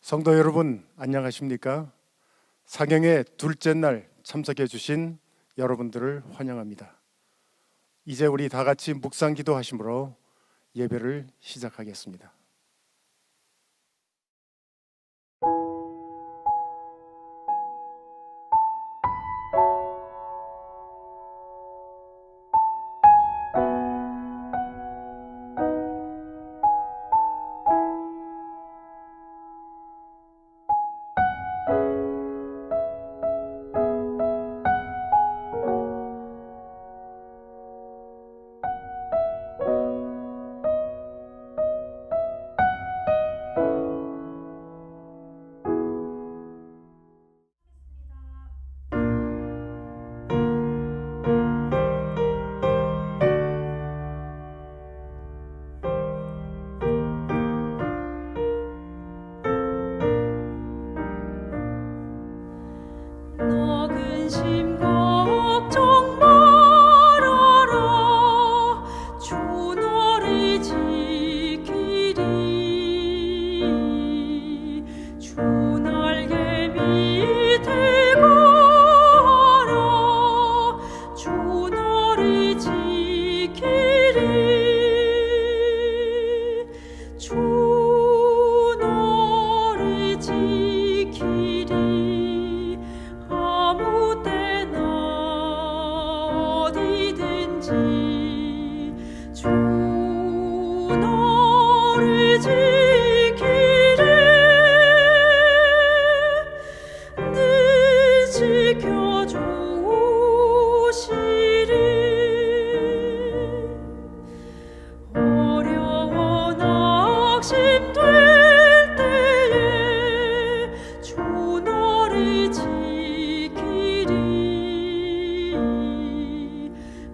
성도 여러분, 안녕하십니까? 사경의 둘째 날 참석해 주신 여러분들을 환영합니다. 이제 우리 다 같이 묵상 기도하심으로 예배를 시작하겠습니다. 근심 걱정 말아라 주 너를 지키리 주 날개 밑에 가라 주 너를 지키리 주 너를 지키리 아무 때나 어디든지 주 너를 지키리 늘 지켜주시리 어려워 낙심될 때에 주 너를 지키리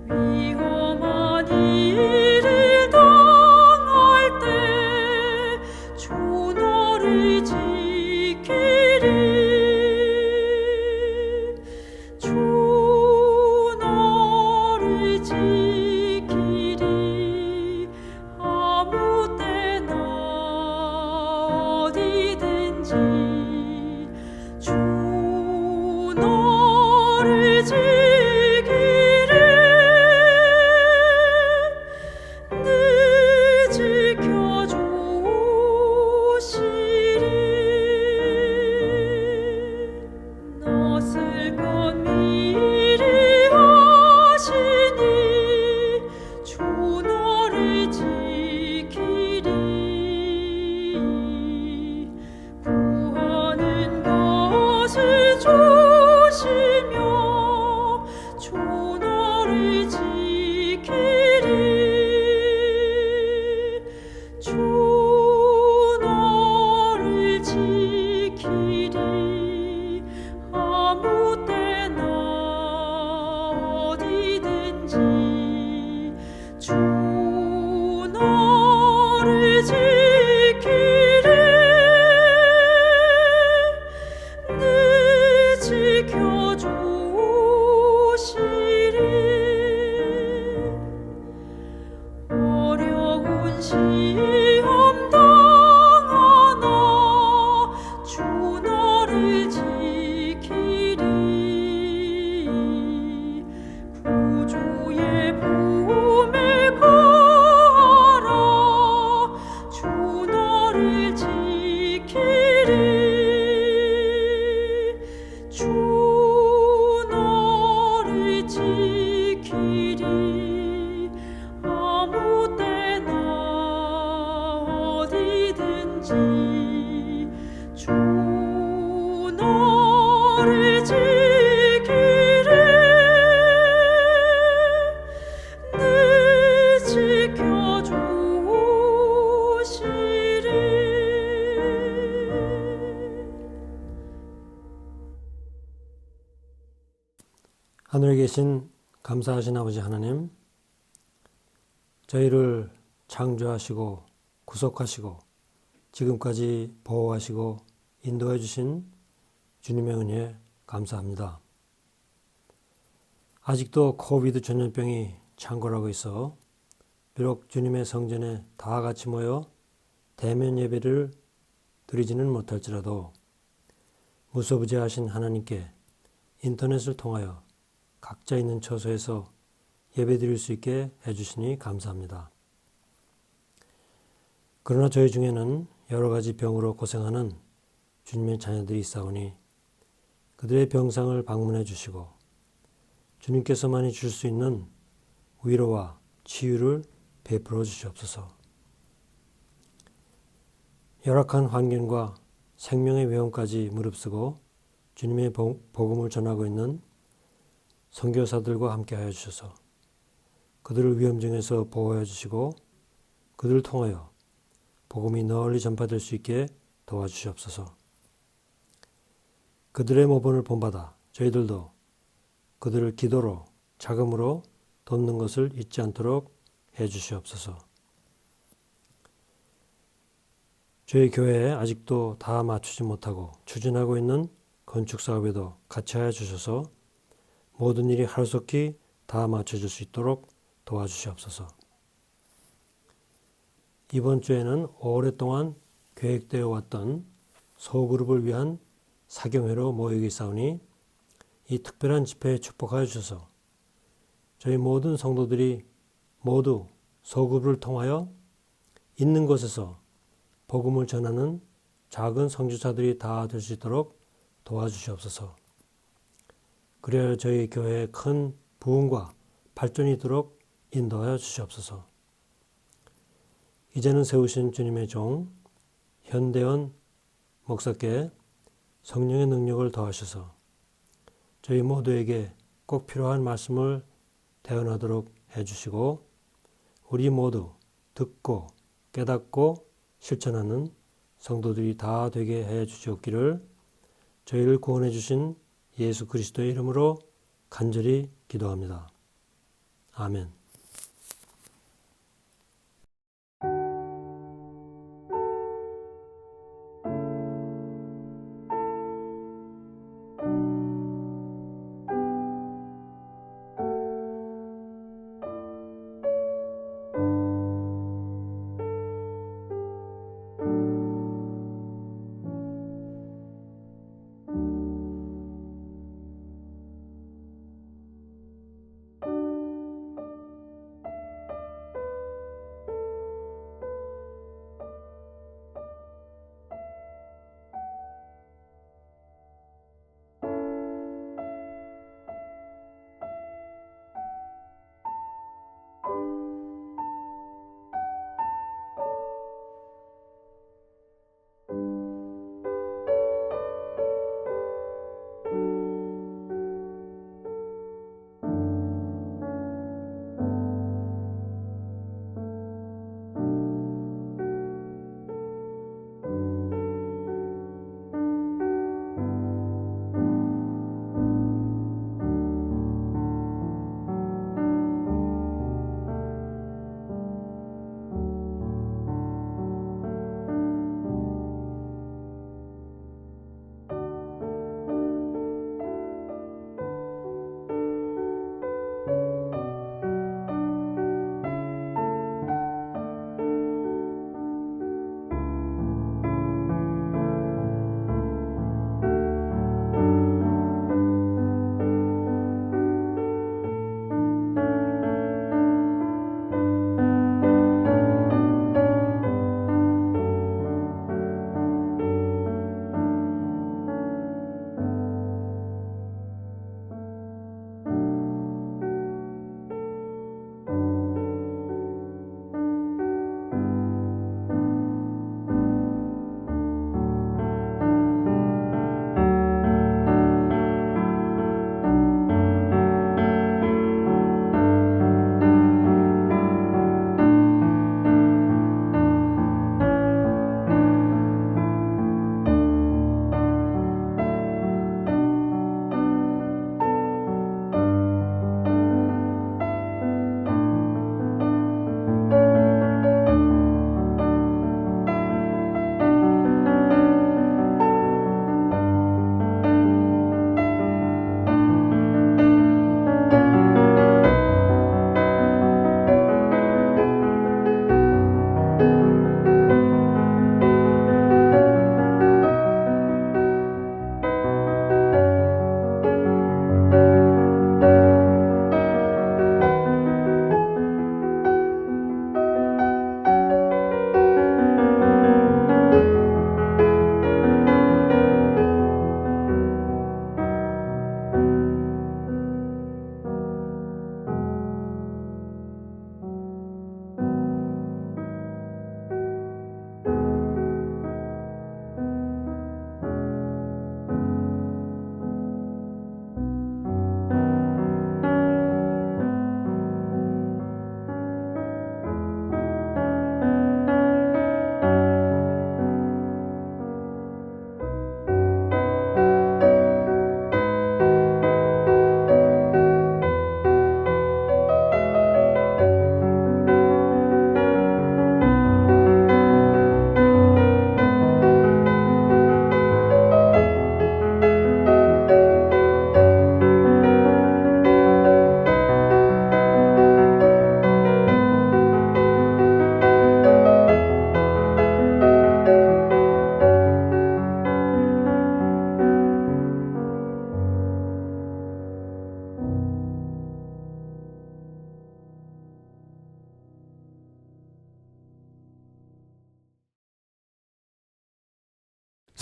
위험한 일을 당할 때 주 너를 지키리 주 너를 지키리 아무 때나 어디든지 주 너를 지키리 늘 지켜주시리 낯을 건 미리 하시니 주 너를 지키리 구하는 것을 주시며 주 너를 지키리 주 너를 지키리 아무 때나 어디든지 주 너를 지키리 늘 지켜주시리 어려운 시험 당하나 주 너를 지키리 구주의 품에 가라 주 너를 지키리 주 너를 지키리 아무 때나 어디든지 주 너를 지키리 늘 지켜주시리 하늘에 계신 감사하신 아버지 하나님, 저희를 창조하시고 구속하시고 지금까지 보호하시고 인도해 주신 주님의 은혜에 감사합니다. 아직도 코비드 전염병이 창궐하고 있어 비록 주님의 성전에 다 같이 모여 대면 예배를 드리지는 못할지라도 무소부재하신 하나님께 인터넷을 통하여 각자 있는 처소에서 예배드릴 수 있게 해주시니 감사합니다. 그러나 저희 중에는 여러 가지 병으로 고생하는 주님의 자녀들이 있사오니 그들의 병상을 방문해 주시고 주님께서만이 줄 수 있는 위로와 치유를 베풀어 주시옵소서. 열악한 환경과 생명의 위험까지 무릅쓰고 주님의 복음을 전하고 있는 선교사들과 함께하여 주셔서 그들을 위험 중에서 보호해 주시고 그들을 통하여 복음이 널리 전파될 수 있게 도와주시옵소서. 그들의 모범을 본받아 저희들도 그들을 기도로 자금으로 돕는 것을 잊지 않도록 해주시옵소서. 저희 교회에 아직도 다 맞추지 못하고 추진하고 있는 건축 사업에도 같이 하여 주셔서 모든 일이 하루속히 다 맞춰질 수 있도록 도와주시옵소서. 이번 주에는 오랫동안 계획되어 왔던 소그룹을 위한 사경회로 모이겠사오니 이 특별한 집회에 축복하여 주셔서 저희 모든 성도들이 모두 소그룹을 통하여 있는 곳에서 복음을 전하는 작은 선교사들이 다 될 수 있도록 도와주시옵소서. 그래야 저희 교회의 큰 부흥과 발전이 있도록 인도하여 주시옵소서. 이제는 세우신 주님의 종 현대원 목사께 성령의 능력을 더하셔서 저희 모두에게 꼭 필요한 말씀을 대언하도록 해주시고 우리 모두 듣고 깨닫고 실천하는 성도들이 다 되게 해 주시옵기를 저희를 구원해 주신 예수 그리스도의 이름으로 간절히 기도합니다. 아멘.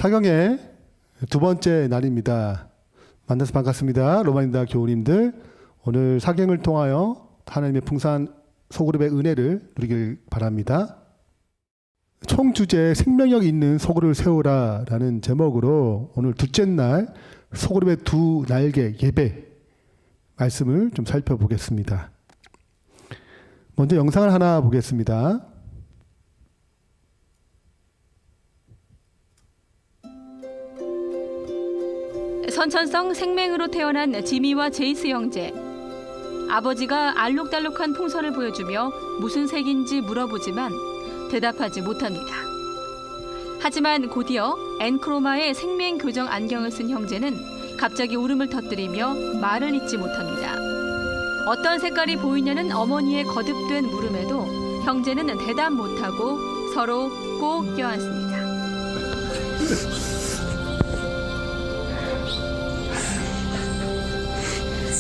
사경의 두 번째 날입니다. 만나서 반갑습니다. 로마인다 교우님들, 오늘 사경을 통하여 하나님의 풍성한 소그룹의 은혜를 누리길 바랍니다. 총 주제 생명력 있는 소그룹을 세우라 라는 제목으로 오늘 둘째 날 소그룹의 두 날개 예배 말씀을 좀 살펴보겠습니다. 먼저 영상을 하나 보겠습니다. 선천성 생맹으로 태어난 지미와 제이스 형제. 아버지가 알록달록한 풍선을 보여주며 무슨 색인지 물어보지만 대답하지 못합니다. 하지만 곧이어 엔크로마의 생명 교정 안경을 쓴 형제는 갑자기 울음을 터뜨리며 말을 잇지 못합니다. 어떤 색깔이 보이냐는 어머니의 거듭된 물음에도 형제는 대답 못하고 서로 꼭 껴안습니다.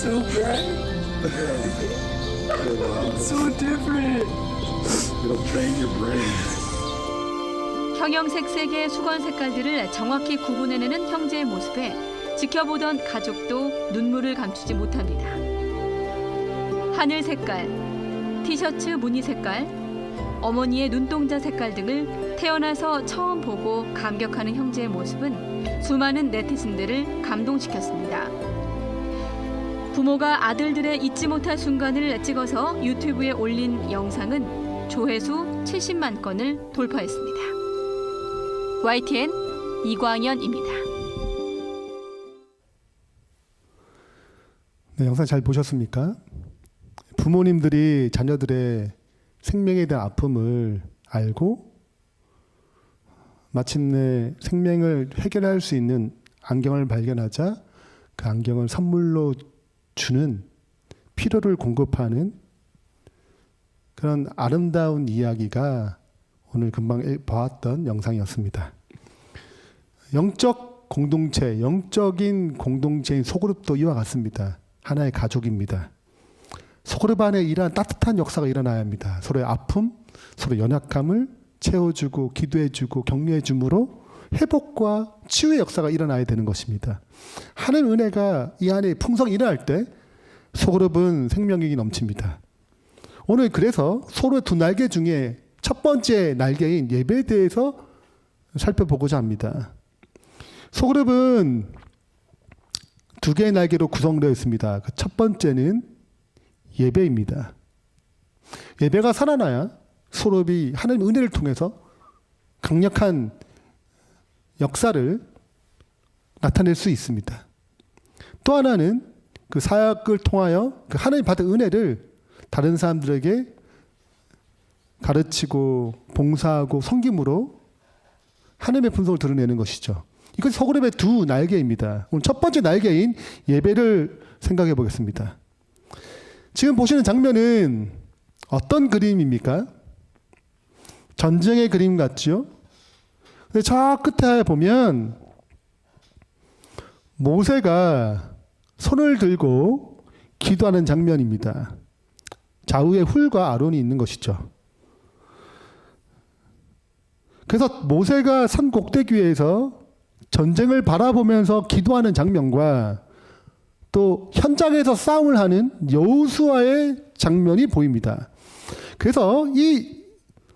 So bright. So different. It'll train your brain. 형형색색의 수건 색깔들을 정확히 구분해내는 형제의 모습에 지켜보던 가족도 눈물을 감추지 못합니다. 하늘 색깔, 티셔츠 무늬 색깔, 어머니의 눈동자 색깔 등을 태어나서 처음 보고 감격하는 형제의 모습은 수많은 네티즌들을 감동시켰습니다. 부모가 아들들의 잊지 못할 순간을 찍어서 유튜브에 올린 영상은 조회수 70만 건을 돌파했습니다. YTN 이광현입니다. 네, 영상 잘 보셨습니까? 부모님들이 자녀들의 생명에 대한 아픔을 알고 마침내 생명을 해결할 수 있는 안경을 발견하자 그 안경을 선물로 주는, 필요를 공급하는 그런 아름다운 이야기가 오늘 금방 보았던 영상이었습니다. 영적 공동체, 영적인 공동체인 소그룹도 이와 같습니다. 하나의 가족입니다. 소그룹 안에 이러한 따뜻한 역사가 일어나야 합니다. 서로의 아픔, 서로의 연약함을 채워주고 기도해주고 격려해줌으로 회복과 치유의 역사가 일어나야 되는 것입니다. 하나님 은혜가 이 안에 풍성히 일어날 때 소그룹은 생명력이 넘칩니다. 오늘 그래서 서로의 두 날개 중에 첫 번째 날개인 예배에 대해서 살펴보고자 합니다. 소그룹은 두 개의 날개로 구성되어 있습니다. 그 첫 번째는 예배입니다. 예배가 살아나야 소그룹이 하나님의 은혜를 통해서 강력한 역사를 나타낼 수 있습니다. 또 하나는 그 사역을 통하여 그 하나님 받은 은혜를 다른 사람들에게 가르치고 봉사하고 섬김으로 하나님의 분성을 드러내는 것이죠. 이것이 소그룹의 두 날개입니다. 오늘 첫 번째 날개인 예배를 생각해 보겠습니다. 지금 보시는 장면은 어떤 그림입니까? 전쟁의 그림 같죠? 근데 저 끝에 보면 모세가 손을 들고 기도하는 장면입니다. 좌우에 훌과 아론이 있는 것이죠. 그래서 모세가 산 꼭대기 위에서 전쟁을 바라보면서 기도하는 장면과 또 현장에서 싸움을 하는 여호수아의 장면이 보입니다. 그래서 이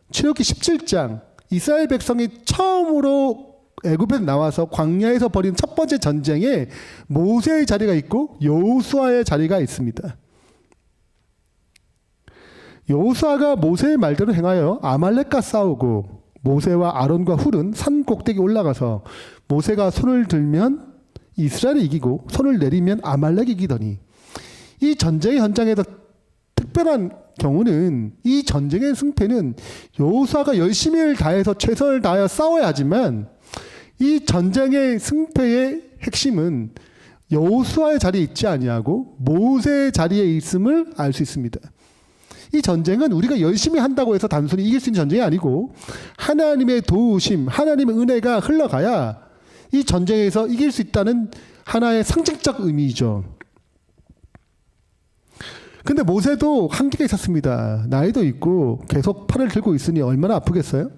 출애굽기 17장 이스라엘 백성이 처음으로 애굽에서 나와서 광야에서 벌인 첫 번째 전쟁에 모세의 자리가 있고 여호수아의 자리가 있습니다. 여호수아가 모세의 말대로 행하여 아말렉과 싸우고 모세와 아론과 훌은 산 꼭대기 올라가서 모세가 손을 들면 이스라엘이 이기고 손을 내리면 아말렉이 이기더니, 이 전쟁의 현장에서 특별한 경우는 이 전쟁의 승패는 여호수아가 열심히 다해서 최선을 다하여 싸워야 하지만 이 전쟁의 승패의 핵심은 여호수아의 자리에 있지 아니하고 모세의 자리에 있음을 알 수 있습니다. 이 전쟁은 우리가 열심히 한다고 해서 단순히 이길 수 있는 전쟁이 아니고 하나님의 도우심, 하나님의 은혜가 흘러가야 이 전쟁에서 이길 수 있다는 하나의 상징적 의미이죠. 근데 모세도 한계가 있었습니다. 나이도 있고 계속 팔을 들고 있으니 얼마나 아프겠어요?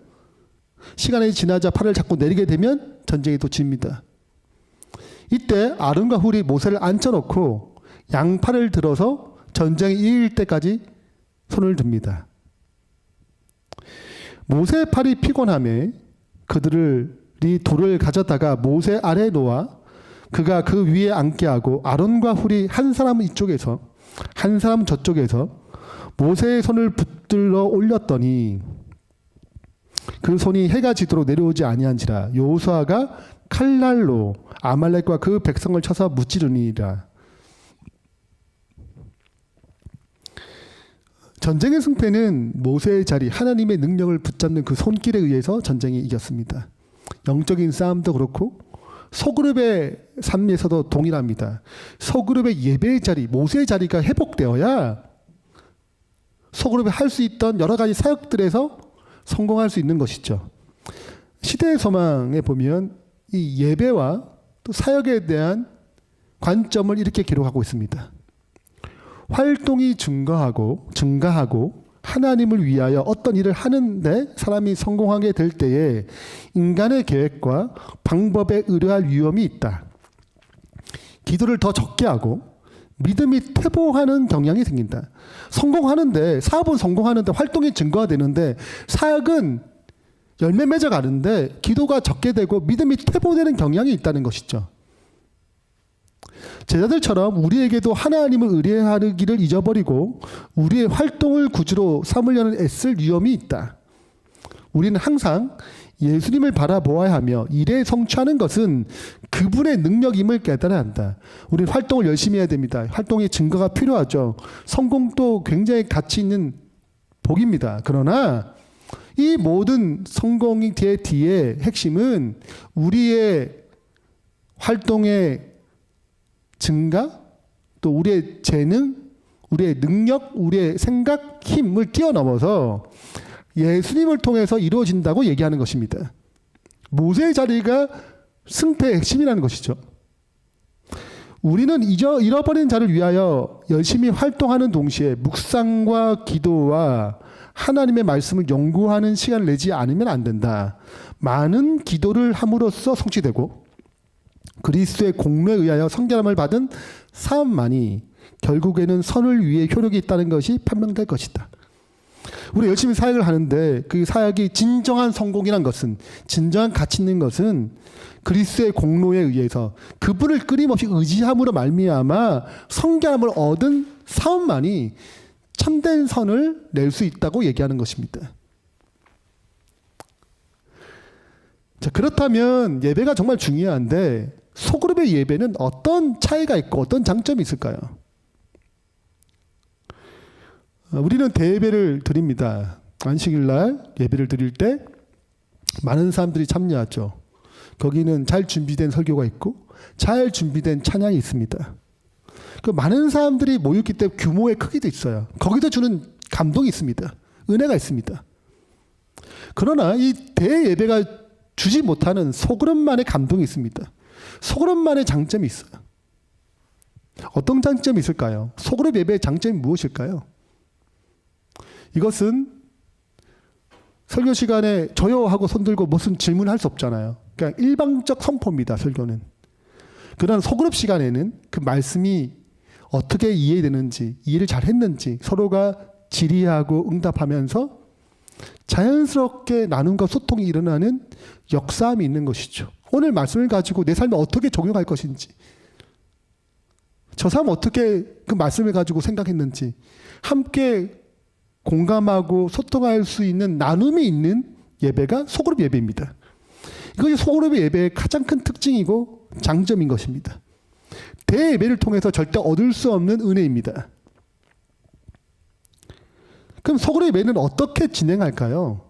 시간이 지나자 팔을 자꾸 내리게 되면 전쟁이 또 집니다. 이때 아론과 훌이 모세를 앉혀놓고 양팔을 들어서 전쟁이 이길 때까지 손을 듭니다. 모세의 팔이 피곤함에 그들이 돌을 가져다가 모세 아래에 놓아 그가 그 위에 앉게 하고 아론과 훌이 한 사람은 이쪽에서 한 사람은 저쪽에서 모세의 손을 붙들러 올렸더니 그 손이 해가 지도록 내려오지 아니한지라 여호수아가 칼날로 아말렉과 그 백성을 쳐서 무찌르니라. 전쟁의 승패는 모세의 자리, 하나님의 능력을 붙잡는 그 손길에 의해서 전쟁이 이겼습니다. 영적인 싸움도 그렇고 소그룹의 삶에서도 동일합니다. 소그룹의 예배의 자리, 모세의 자리가 회복되어야 소그룹이 할 수 있던 여러 가지 사역들에서 성공할 수 있는 것이죠. 시대의 소망에 보면 이 예배와 또 사역에 대한 관점을 이렇게 기록하고 있습니다. 활동이 증가하고 하나님을 위하여 어떤 일을 하는데 사람이 성공하게 될 때에 인간의 계획과 방법에 의뢰할 위험이 있다. 기도를 더 적게 하고 믿음이 퇴보하는 경향이 생긴다. 성공하는데, 사업은 성공하는데 활동이 증가가 되는데 사역은 열매 맺어 가는데 기도가 적게 되고 믿음이 퇴보되는 경향이 있다는 것이죠. 제자들처럼 우리에게도 하나님을 의뢰하기를 잊어버리고 우리의 활동을 구주로 삼으려는 애쓸 위험이 있다. 우리는 항상 예수님을 바라보아야 하며 일에 성취하는 것은 그분의 능력임을 깨달아야 한다. 우리는 활동을 열심히 해야 됩니다. 활동의 증거가 필요하죠. 성공도 굉장히 가치 있는 복입니다. 그러나 이 모든 성공의 뒤에 핵심은 우리의 활동의 증가, 또 우리의 재능, 우리의 능력, 우리의 생각, 힘을 뛰어넘어서 예수님을 통해서 이루어진다고 얘기하는 것입니다. 모세의 자리가 승패의 핵심이라는 것이죠. 우리는 잃어버린 자를 위하여 열심히 활동하는 동시에 묵상과 기도와 하나님의 말씀을 연구하는 시간을 내지 않으면 안 된다. 많은 기도를 함으로써 성취되고 그리스도의 공로에 의하여 성결함을 받은 사람만이 결국에는 선을 위해 효력이 있다는 것이 판명될 것이다. 우리 열심히 사역을 하는데 그 사역이 진정한 성공이란 것은, 진정한 가치 있는 것은 그리스도의 공로에 의해서 그분을 끊임없이 의지함으로 말미암아 성결함을 얻은 사람만이 참된 선을 낼 수 있다고 얘기하는 것입니다. 자, 그렇다면 예배가 정말 중요한데 소그룹의 예배는 어떤 차이가 있고 어떤 장점이 있을까요? 우리는 대예배를 드립니다. 안식일날 예배를 드릴 때 많은 사람들이 참여하죠. 거기는 잘 준비된 설교가 있고 잘 준비된 찬양이 있습니다. 그 많은 사람들이 모였기 때문에 규모의 크기도 있어요. 거기도 주는 감동이 있습니다. 은혜가 있습니다. 그러나 이 대예배가 주지 못하는 소그룹만의 감동이 있습니다. 소그룹만의 장점이 있어요. 어떤 장점이 있을까요? 소그룹 예배의 장점이 무엇일까요? 이것은 설교 시간에 저요 하고 손들고 무슨 질문을 할 수 없잖아요. 그냥 일방적 선포입니다. 설교는. 그러나 소그룹 시간에는 그 말씀이 어떻게 이해되는지, 이해를 잘 했는지 서로가 질의하고 응답하면서 자연스럽게 나눔과 소통이 일어나는 역사함이 있는 것이죠. 오늘 말씀을 가지고 내 삶에 어떻게 적용할 것인지, 저 사람 어떻게 그 말씀을 가지고 생각했는지 함께 공감하고 소통할 수 있는 나눔이 있는 예배가 소그룹 예배입니다. 이것이 소그룹 예배의 가장 큰 특징이고 장점인 것입니다. 대예배를 통해서 절대 얻을 수 없는 은혜입니다. 그럼 소그룹 예배는 어떻게 진행할까요?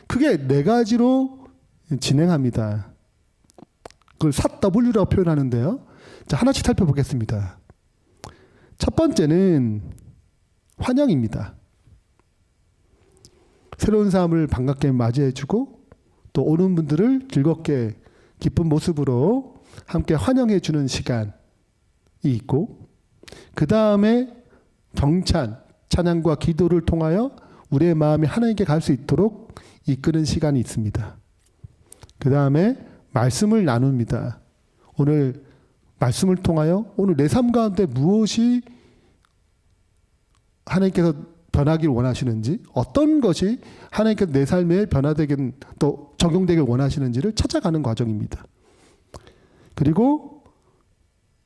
크게 네 가지로 진행합니다. 그걸 4W라고 표현하는데요. 자, 하나씩 살펴보겠습니다. 첫 번째는 환영입니다. 새로운 사람을 반갑게 맞이해주고 또 오는 분들을 즐겁게 기쁜 모습으로 함께 환영해주는 시간이 있고, 그 다음에 경찬, 찬양과 기도를 통하여 우리의 마음이 하나님께 갈 수 있도록 이끄는 시간이 있습니다. 그 다음에 말씀을 나눕니다. 오늘 말씀을 통하여 오늘 내 삶 가운데 무엇이 하나님께서 변하길 원하시는지, 어떤 것이 하나님께서 내 삶에 변화되긴 또 적용되길 원하시는지를 찾아가는 과정입니다. 그리고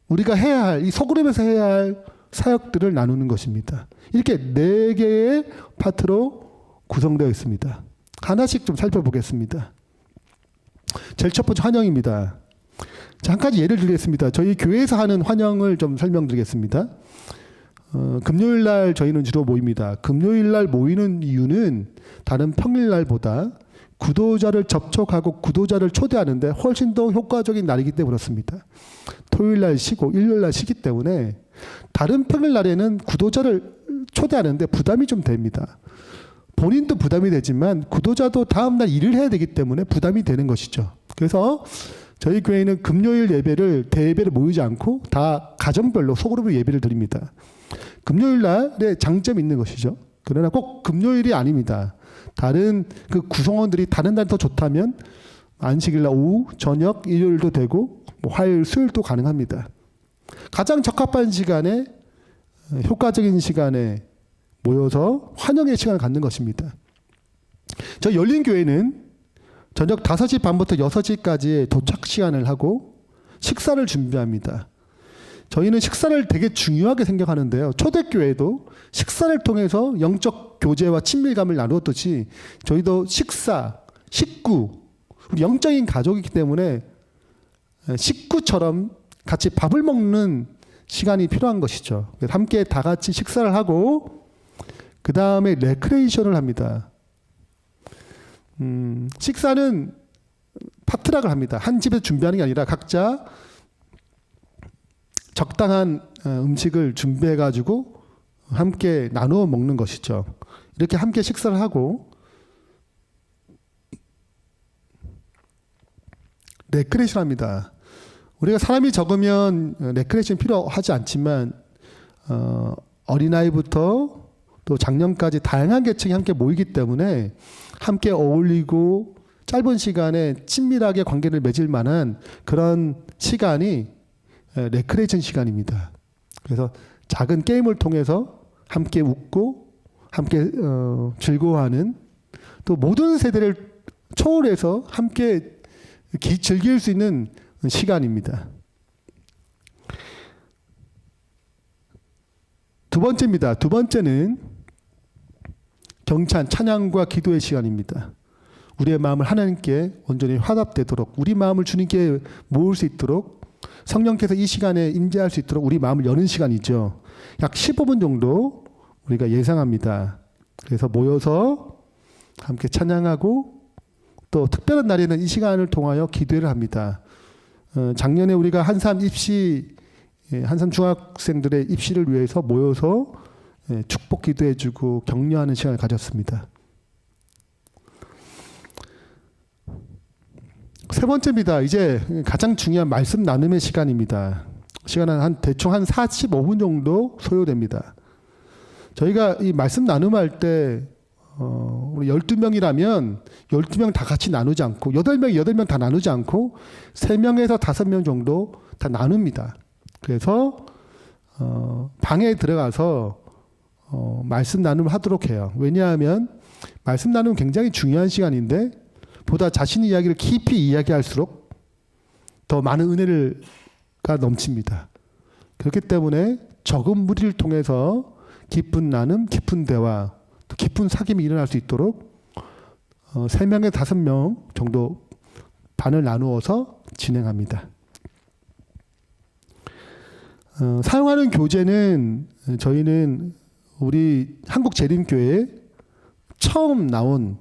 우리가 해야 할, 이 소그룹에서 해야 할 사역들을 나누는 것입니다. 이렇게 4개의 파트로 구성되어 있습니다. 하나씩 좀 살펴보겠습니다. 제일 첫 번째 환영입니다. 자, 한 가지 예를 들겠습니다. 저희 교회에서 하는 환영을 좀 설명드리겠습니다. 금요일 날 저희는 주로 모입니다. 금요일 날 모이는 이유는 다른 평일 날보다 구도자를 접촉하고 구도자를 초대하는데 훨씬 더 효과적인 날이기 때문에 그렇습니다. 토요일 날 쉬고 일요일 날 쉬기 때문에 다른 평일 날에는 구도자를 초대하는데 부담이 좀 됩니다. 본인도 부담이 되지만 구도자도 다음 날 일을 해야 되기 때문에 부담이 되는 것이죠. 그래서 저희 교회는 금요일 예배를 대예배를 모이지 않고 다 가정별로 소그룹으로 예배를 드립니다. 금요일 날에 장점이 있는 것이죠. 그러나 꼭 금요일이 아닙니다. 다른 그 구성원들이 다른 날 더 좋다면 안식일 날 오후, 저녁, 일요일도 되고 뭐 화요일, 수요일도 가능합니다. 가장 적합한 시간에 효과적인 시간에 모여서 환영의 시간을 갖는 것입니다. 저희 열린교회는 저녁 5시 반부터 6시까지의 도착 시간을 하고 식사를 준비합니다. 저희는 식사를 되게 중요하게 생각하는데요. 초대교회도 식사를 통해서 영적 교제와 친밀감을 나누었듯이 저희도 식사, 식구, 우리 영적인 가족이기 때문에 식구처럼 같이 밥을 먹는 시간이 필요한 것이죠. 함께 다 같이 식사를 하고 그 다음에 레크레이션을 합니다. 식사는 파트락을 합니다. 한 집에서 준비하는 게 아니라 각자 적당한 음식을 준비해 가지고 함께 나누어 먹는 것이죠. 이렇게 함께 식사를 하고 레크레이션 합니다. 우리가 사람이 적으면 레크레이션 필요하지 않지만 어린아이부터 또 장년까지 다양한 계층이 함께 모이기 때문에 함께 어울리고 짧은 시간에 친밀하게 관계를 맺을 만한 그런 시간이 레크레이션 시간입니다. 그래서 작은 게임을 통해서 함께 웃고 함께 즐거워하는 또 모든 세대를 초월해서 함께 즐길 수 있는 시간입니다. 두 번째입니다. 두 번째는 경찬, 찬양과 기도의 시간입니다. 우리의 마음을 하나님께 온전히 화답되도록 우리 마음을 주님께 모을 수 있도록 성령께서 이 시간에 임재할 수 있도록 우리 마음을 여는 시간이죠. 약 15분 정도 우리가 예상합니다. 그래서 모여서 함께 찬양하고 또 특별한 날에는 이 시간을 통하여 기도를 합니다. 작년에 우리가 한산 중학생들의 입시를 위해서 모여서 축복 기도해주고 격려하는 시간을 가졌습니다. 세 번째입니다. 이제 가장 중요한 말씀 나눔의 시간입니다. 시간은 대충 한 45분 정도 소요됩니다. 저희가 이 말씀 나눔할 때 우리 12명이라면 12명 다 같이 나누지 않고 8명 다 나누지 않고 3명에서 5명 정도 다 나눕니다. 그래서 방에 들어가서 말씀 나눔을 하도록 해요. 왜냐하면 말씀 나눔은 굉장히 중요한 시간인데 보다 자신의 이야기를 깊이 이야기할수록 더 많은 은혜가 넘칩니다. 그렇기 때문에 적은 무리를 통해서 깊은 나눔, 깊은 대화, 또 깊은 사귐이 일어날 수 있도록 3명에서 5명 정도 반을 나누어서 진행합니다. 사용하는 교재는 저희는 우리 한국재림교회에 처음 나온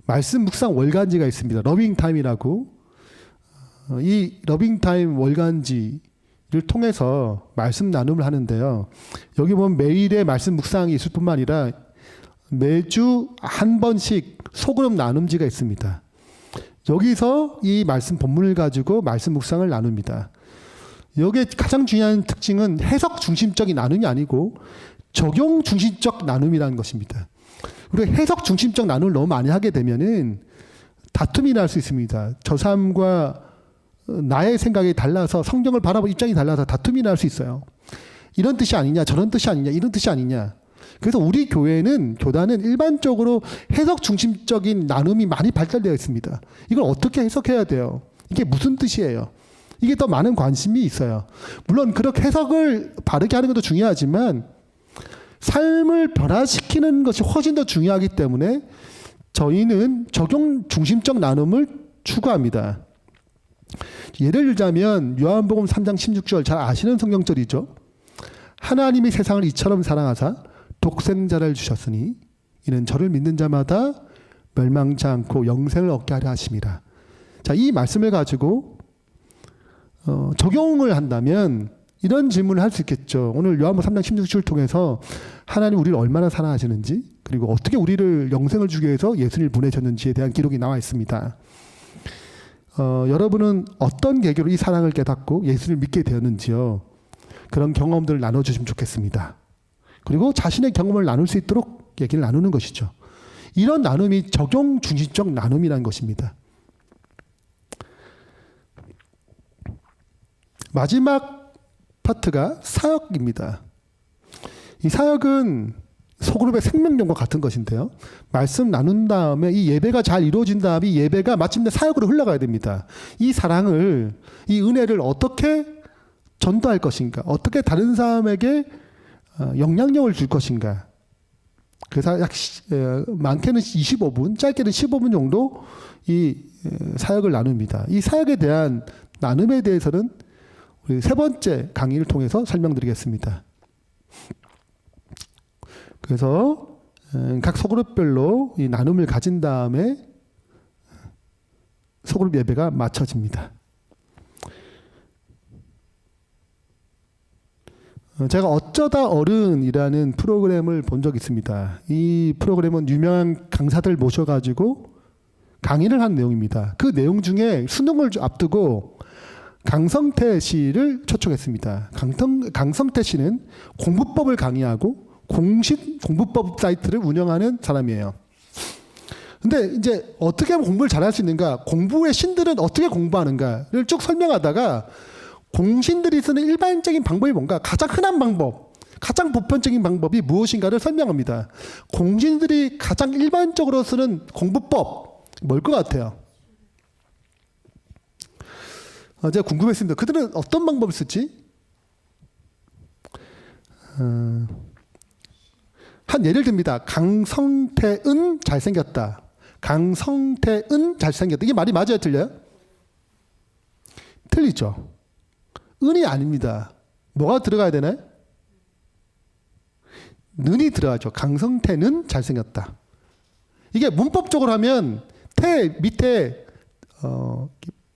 말씀 묵상 월간지가 있습니다. 러빙타임이라고. 이 러빙타임 월간지를 통해서 말씀 나눔을 하는데요. 여기 보면 매일의 말씀 묵상이 있을 뿐만 아니라 매주 한 번씩 소그룹 나눔지가 있습니다. 여기서 이 말씀 본문을 가지고 말씀 묵상을 나눕니다. 여기에 가장 중요한 특징은 해석 중심적인 나눔이 아니고 적용 중심적 나눔이라는 것입니다. 우리가 해석 중심적 나눔을 너무 많이 하게 되면은 다툼이 날 수 있습니다. 저 사람과 나의 생각이 달라서 성경을 바라보는 입장이 달라서 다툼이 날 수 있어요. 이런 뜻이 아니냐, 저런 뜻이 아니냐, 이런 뜻이 아니냐. 그래서 우리 교회는, 교단은 일반적으로 해석 중심적인 나눔이 많이 발달되어 있습니다. 이걸 어떻게 해석해야 돼요? 이게 무슨 뜻이에요? 이게 더 많은 관심이 있어요. 물론 그렇게 해석을 바르게 하는 것도 중요하지만 삶을 변화시키는 것이 훨씬 더 중요하기 때문에 저희는 적용 중심적 나눔을 추구합니다. 예를 들자면 요한복음 3장 16절 잘 아시는 성경절이죠. 하나님이 세상을 이처럼 사랑하사 독생자를 주셨으니 이는 저를 믿는 자마다 멸망치 않고 영생을 얻게 하려 하심이라. 자, 이 말씀을 가지고 적용을 한다면 이런 질문을 할 수 있겠죠. 오늘 요한복음 3장 16절을 통해서 하나님 우리를 얼마나 사랑하시는지, 그리고 어떻게 우리를 영생을 주기 위해서 예수님을 보내셨는지에 대한 기록이 나와 있습니다. 여러분은 어떤 계기로 이 사랑을 깨닫고 예수를 믿게 되었는지요. 그런 경험들을 나눠주시면 좋겠습니다. 그리고 자신의 경험을 나눌 수 있도록 얘기를 나누는 것이죠. 이런 나눔이 적용 중심적 나눔이라는 것입니다. 마지막 파트가 사역입니다. 이 사역은 소그룹의 생명력과 같은 것인데요. 말씀 나눈 다음에 이 예배가 잘 이루어진 다음에 이 예배가 마침내 사역으로 흘러가야 됩니다. 이 사랑을, 이 은혜를 어떻게 전도할 것인가, 어떻게 다른 사람에게 영향력을 줄 것인가. 그래서 약 많게는 25분, 짧게는 15분 정도 이 사역을 나눕니다. 이 사역에 대한 나눔에 대해서는 우리 세 번째 강의를 통해서 설명드리겠습니다. 그래서 각 소그룹별로 이 나눔을 가진 다음에 소그룹 예배가 마쳐집니다. 제가 어쩌다 어른이라는 프로그램을 본 적이 있습니다. 이 프로그램은 유명한 강사들 모셔가지고 강의를 한 내용입니다. 그 내용 중에 수능을 앞두고 강성태 씨를 초청했습니다. 강성태 씨는 공부법을 강의하고 공식 공부법 사이트를 운영하는 사람이에요. 근데 이제 어떻게 하면 공부를 잘할 수 있는가, 공부의 신들은 어떻게 공부하는가를 쭉 설명하다가 공신들이 쓰는 일반적인 방법이 뭔가, 가장 흔한 방법, 가장 보편적인 방법이 무엇인가를 설명합니다. 공신들이 가장 일반적으로 쓰는 공부법 뭘 것 같아요? 제가 궁금했습니다. 그들은 어떤 방법을 쓰지? 한 예를 듭니다. 강성태은 잘생겼다. 강성태은 잘생겼다. 이게 말이 맞아요, 틀려요? 틀리죠. 은이 아닙니다. 뭐가 들어가야 되나요? 는이 들어가죠. 강성태는 잘생겼다. 이게 문법적으로 하면 태 밑에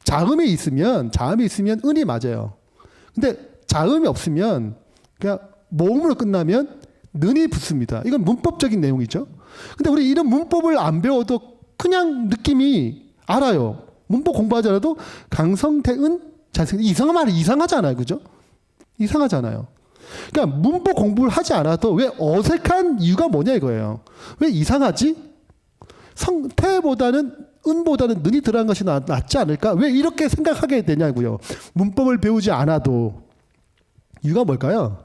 자음이 있으면 은이 맞아요. 근데 자음이 없으면 그냥 모음으로 끝나면 는이 붙습니다. 이건 문법적인 내용이죠. 근데 우리 이런 문법을 안 배워도 그냥 느낌이 알아요. 문법 공부하지 않아도 강성태은 잘생겼다. 이상한 말이 이상하잖아요. 그죠? 이상하잖아요. 그러니까 문법 공부를 하지 않아도 왜 어색한 이유가 뭐냐 이거예요. 왜 이상하지? 태보다는 은보다는 는이 들어간 것이 낫지 않을까? 왜 이렇게 생각하게 되냐고요. 문법을 배우지 않아도. 이유가 뭘까요?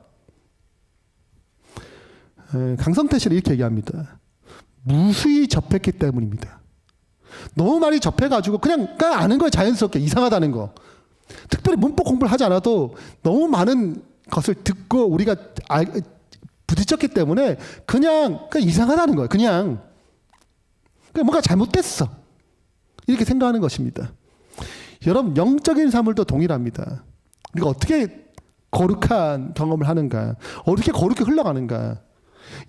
강성태 씨는 이렇게 얘기합니다. 무수히 접했기 때문입니다. 너무 많이 접해가지고 그냥 아는 거예요. 자연스럽게 이상하다는 거. 특별히 문법 공부를 하지 않아도 너무 많은 것을 듣고 우리가 부딪혔기 때문에 그냥 이상하다는 거예요. 그냥 뭔가 잘못됐어. 이렇게 생각하는 것입니다. 여러분, 영적인 사물도 동일합니다. 우리가 어떻게 거룩한 경험을 하는가, 어떻게 거룩히 흘러가는가,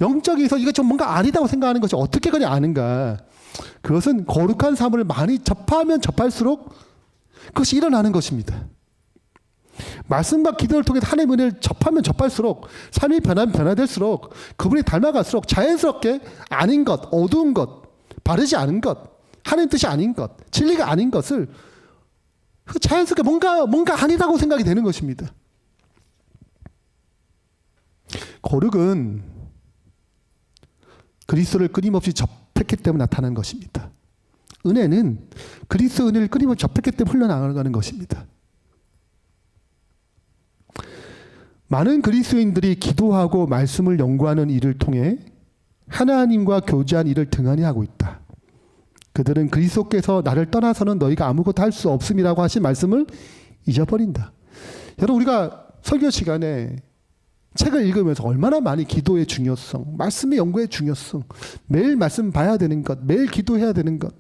영적에서 이거 좀 뭔가 아니다고 생각하는 것이 어떻게 그냥 아는가, 그것은 거룩한 사물을 많이 접하면 접할수록 그것이 일어나는 것입니다. 말씀과 기도를 통해 하나님의 은혜를 접하면 접할수록, 삶이 변하면 변화될수록, 그분이 닮아갈수록 자연스럽게 아닌 것, 어두운 것, 바르지 않은 것, 하나님 뜻이 아닌 것, 진리가 아닌 것을 자연스럽게 뭔가 아니라고 생각이 되는 것입니다. 거룩은 그리스도를 끊임없이 접했기 때문에 나타나는 것입니다. 은혜는 그리스도 은혜를 끊임없이 접했기 때문에 흘러나가는 것입니다. 많은 그리스도인들이 기도하고 말씀을 연구하는 일을 통해 하나님과 교제한 일을 등한히 하고 있다. 그들은 그리스도께서 나를 떠나서는 너희가 아무것도 할 수 없음이라고 하신 말씀을 잊어버린다. 여러분, 우리가 설교 시간에 책을 읽으면서 얼마나 많이 기도의 중요성, 말씀의 연구의 중요성, 매일 말씀 봐야 되는 것, 매일 기도해야 되는 것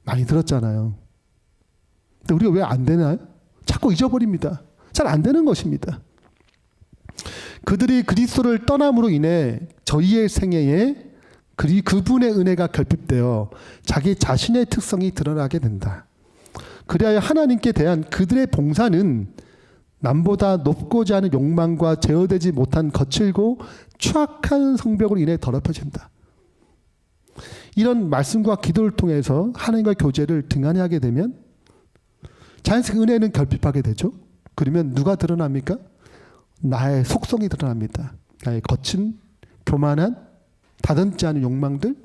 많이 들었잖아요. 근데 우리가 왜 안 되나요? 자꾸 잊어버립니다. 잘 안 되는 것입니다. 그들이 그리스도를 떠남으로 인해 저희의 생애에 그분의 은혜가 결핍되어 자기 자신의 특성이 드러나게 된다. 그리하여 하나님께 대한 그들의 봉사는 남보다 높고자 하는 욕망과 제어되지 못한 거칠고 추악한 성벽으로 인해 더럽혀진다. 이런 말씀과 기도를 통해서 하나님과 교제를 등한히 하게 되면 자연스럽게 은혜는 결핍하게 되죠. 그러면 누가 드러납니까? 나의 속성이 드러납니다. 나의 거친, 교만한, 다듬지 않은 욕망들,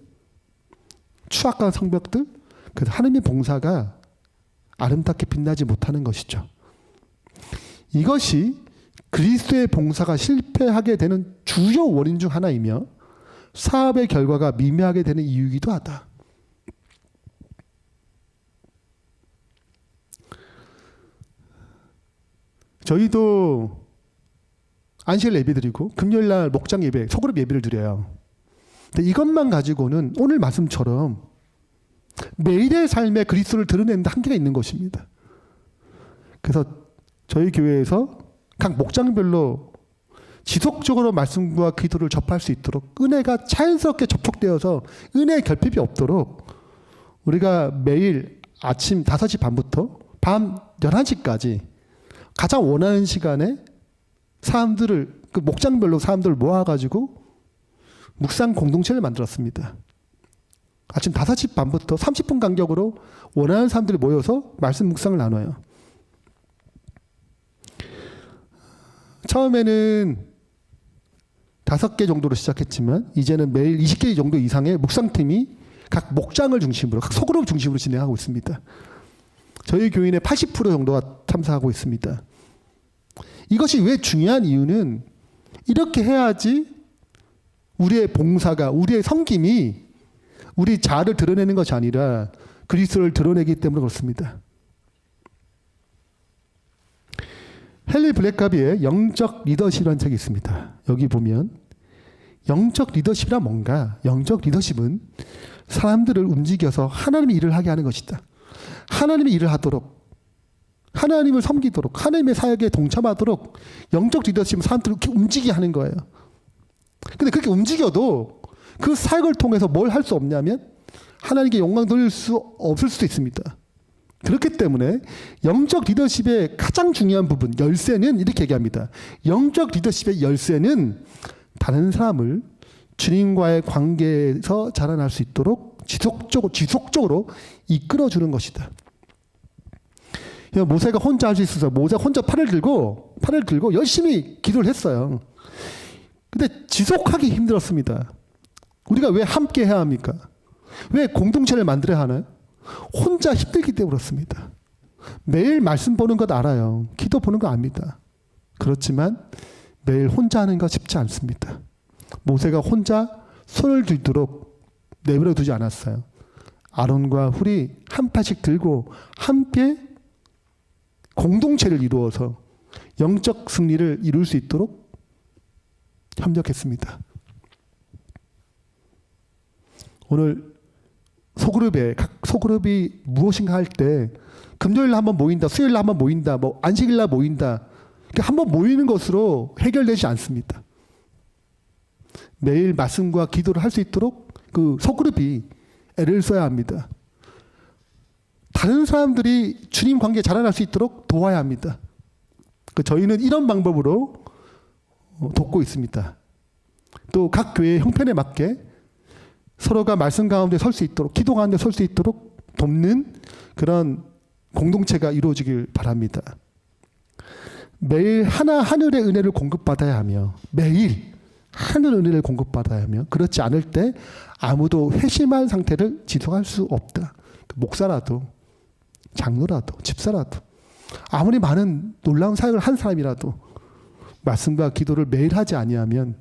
추악한 성벽들, 그래서 하나님의 봉사가 아름답게 빛나지 못하는 것이죠. 이것이 그리스도의 봉사가 실패하게 되는 주요 원인 중 하나이며 사업의 결과가 미미하게 되는 이유이기도 하다. 저희도 안식일 예배 드리고 금요일날 목장 예배, 소그룹 예배를 드려요. 근데 이것만 가지고는 오늘 말씀처럼 매일의 삶에 그리스도를 드러내는 데 한계가 있는 것입니다. 그래서 저희 교회에서 각 목장별로 지속적으로 말씀과 기도를 접할 수 있도록 은혜가 자연스럽게 접촉되어서 은혜의 결핍이 없도록 우리가 매일 아침 5시 반부터 밤 11시까지 가장 원하는 시간에 사람들을, 그 목장별로 사람들을 모아가지고 묵상 공동체를 만들었습니다. 아침 5시 반부터 30분 간격으로 원하는 사람들이 모여서 말씀 묵상을 나눠요. 처음에는 5개 정도로 시작했지만 이제는 매일 20개 정도 이상의 묵상팀이 각 목장을 중심으로, 각 소그룹 중심으로 진행하고 있습니다. 저희 교인의 80% 정도가 참석하고 있습니다. 이것이 왜 중요한 이유는 이렇게 해야지 우리의 봉사가, 우리의 섬김이 우리 자아를 드러내는 것이 아니라 그리스도를 드러내기 때문에 그렇습니다. 헨리 블랙카비의 영적 리더십이라는 책이 있습니다. 여기 보면 영적 리더십이란 뭔가? 영적 리더십은 사람들을 움직여서 하나님의 일을 하게 하는 것이다. 하나님의 일을 하도록, 하나님을 섬기도록, 하나님의 사역에 동참하도록 영적 리더십은 사람들을 이렇게 움직이게 하는 거예요. 근데 그렇게 움직여도 그 사역을 통해서 뭘 할 수 없냐면 하나님께 영광 돌릴 수 없을 수도 있습니다. 그렇기 때문에 영적 리더십의 가장 중요한 부분, 열쇠는 이렇게 얘기합니다. 영적 리더십의 열쇠는 다른 사람을 주님과의 관계에서 자라날 수 있도록 지속적으로 이끌어주는 것이다. 모세가 혼자 할 수 있어서 모세가 혼자 팔을 들고 열심히 기도를 했어요. 근데 지속하기 힘들었습니다. 우리가 왜 함께 해야 합니까? 왜 공동체를 만들어야 하나요? 혼자 힘들기 때문에 그렇습니다. 매일 말씀 보는 것 알아요. 기도 보는 거 압니다. 그렇지만 매일 혼자 하는 거 쉽지 않습니다. 모세가 혼자 손을 들도록 내버려 두지 않았어요. 아론과 훌이 한 팔씩 들고 함께 공동체를 이루어서 영적 승리를 이룰 수 있도록 협력했습니다. 오늘 소그룹에, 각 소그룹이 무엇인가 할 때 금요일 한번 모인다, 수요일 한번 모인다, 뭐 안식일 모인다, 한번 모이는 것으로 해결되지 않습니다. 매일 말씀과 기도를 할 수 있도록 그 소그룹이 애를 써야 합니다. 다른 사람들이 주님 관계에 자라날 수 있도록 도와야 합니다. 저희는 이런 방법으로 돕고 있습니다. 또 각 교회의 형편에 맞게 서로가 말씀 가운데 설 수 있도록, 기도 가운데 설 수 있도록 돕는 그런 공동체가 이루어지길 바랍니다. 매일 하늘의 은혜를 공급받아야 하며 매일 하늘 은혜를 공급받아야 하며 그렇지 않을 때 아무도 회심한 상태를 지속할 수 없다. 목사라도 장로라도 집사라도 아무리 많은 놀라운 사역을 한 사람이라도 말씀과 기도를 매일 하지 아니하면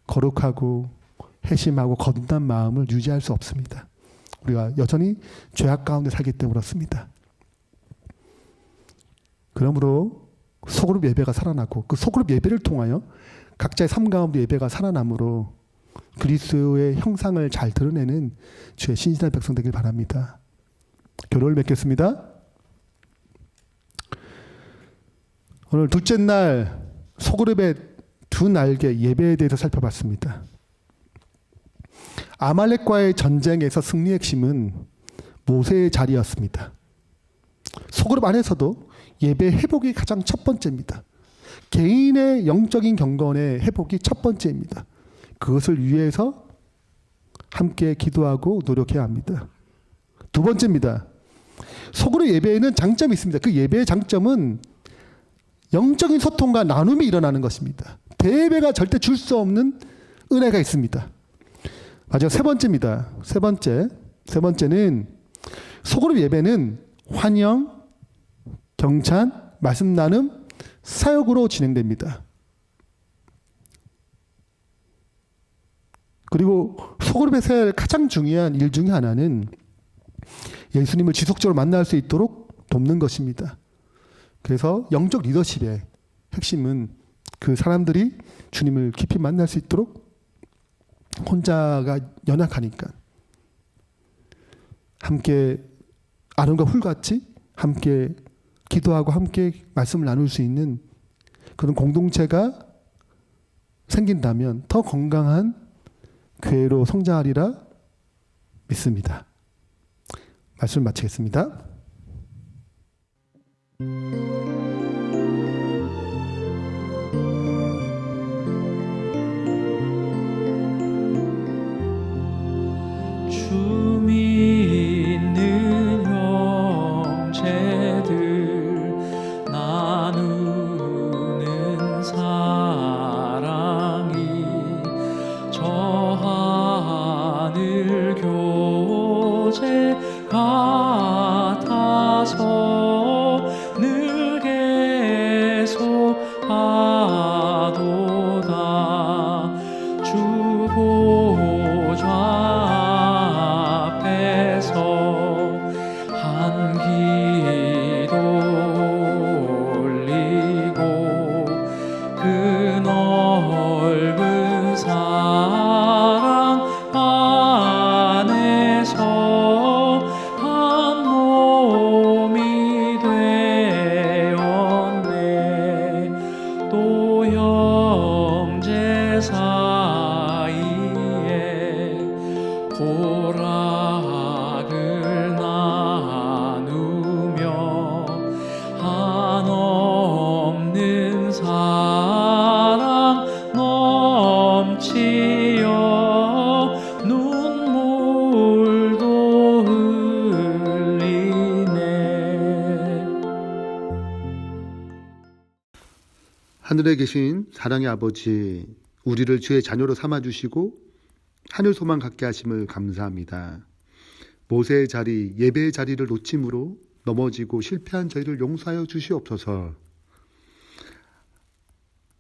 거룩하고 회심하고 거듭난 마음을 유지할 수 없습니다. 우리가 여전히 죄악 가운데 살기 때문에 그렇습니다. 그러므로 소그룹 예배가 살아나고 그 소그룹 예배를 통하여 각자의 삶 가운데 예배가 살아남으로 그리스도의 형상을 잘 드러내는 주의 신실한 백성 되길 바랍니다. 결론을 맺겠습니다. 오늘 둘째 날 소그룹의 두 날개 예배에 대해서 살펴봤습니다. 아말렉과의 전쟁에서 승리의 핵심은 모세의 자리였습니다. 소그룹 안에서도 예배 회복이 가장 첫 번째입니다. 개인의 영적인 경건의 회복이 첫 번째입니다. 그것을 위해서 함께 기도하고 노력해야 합니다. 두 번째입니다. 소그룹 예배에는 장점이 있습니다. 그 예배의 장점은 영적인 소통과 나눔이 일어나는 것입니다. 대예배가 절대 줄 수 없는 은혜가 있습니다. 마지막 세 번째입니다. 세 번째는 소그룹 예배는 환영, 경찬, 말씀 나눔, 사역으로 진행됩니다. 그리고 소그룹에서의 가장 중요한 일 중에 하나는 예수님을 지속적으로 만날 수 있도록 돕는 것입니다. 그래서 영적 리더십의 핵심은 그 사람들이 주님을 깊이 만날 수 있도록 혼자가 연약하니까 함께 아름과 훌같이 함께 기도하고 함께 말씀을 나눌 수 있는 그런 공동체가 생긴다면 더 건강한 교회로 성장하리라 믿습니다. 말씀을 마치겠습니다. 주 믿는 형제들 나누는 사랑이 저 하늘 교제 같아서 늘 계속하도다. 주 보좌 앞에서 한 기도 올리고 그 넓은 사랑 안에서 한 몸이 되었네. 또 형제 사이에 고락을 나누며 한없는 사랑 넘치어 눈물도 흘리네. 하늘에 계신 사랑의 아버지, 우리를 주의 자녀로 삼아주시고 하늘 소망 갖게 하심을 감사합니다. 모세의 자리, 예배의 자리를 놓침으로 넘어지고 실패한 저희를 용서하여 주시옵소서.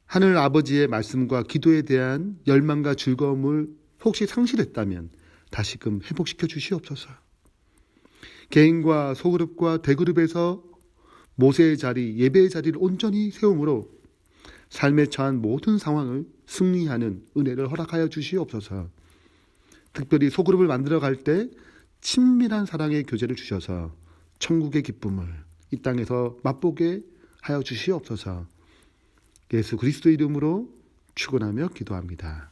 하늘 아버지의 말씀과 기도에 대한 열망과 즐거움을 혹시 상실했다면 다시금 회복시켜 주시옵소서. 개인과 소그룹과 대그룹에서 모세의 자리, 예배의 자리를 온전히 세움으로 삶에 처한 모든 상황을 승리하는 은혜를 허락하여 주시옵소서. 특별히 소그룹을 만들어 갈 때 친밀한 사랑의 교제를 주셔서 천국의 기쁨을 이 땅에서 맛보게 하여 주시옵소서. 예수 그리스도 이름으로 축원하며 기도합니다.